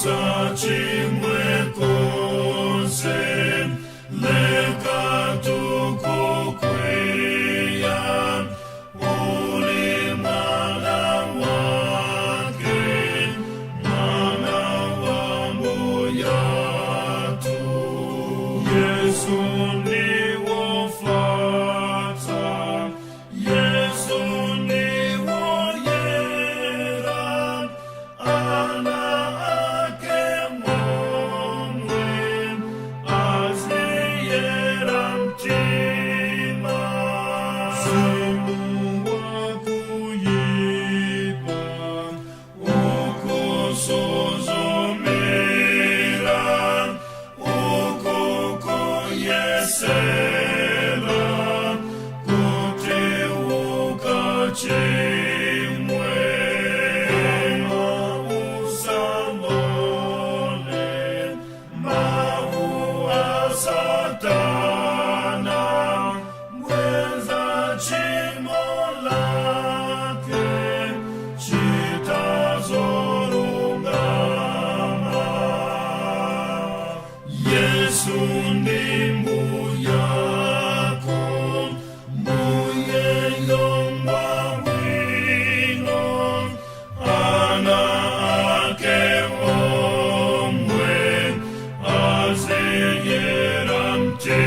chimwe konse lekatuko kweya uli mwana wake mwana wa moyatu Yesu ni wofata Yesu ni woyera ana ake momwe aziyera mtima simu wakuyipa ukosozomera ukukuyesera kuteuka chimwe usalole mau asatana mwenza chimo lake chitazorungama Yesu ni mbuyako mbuyeyomba wino ana ake omwe azeyera mte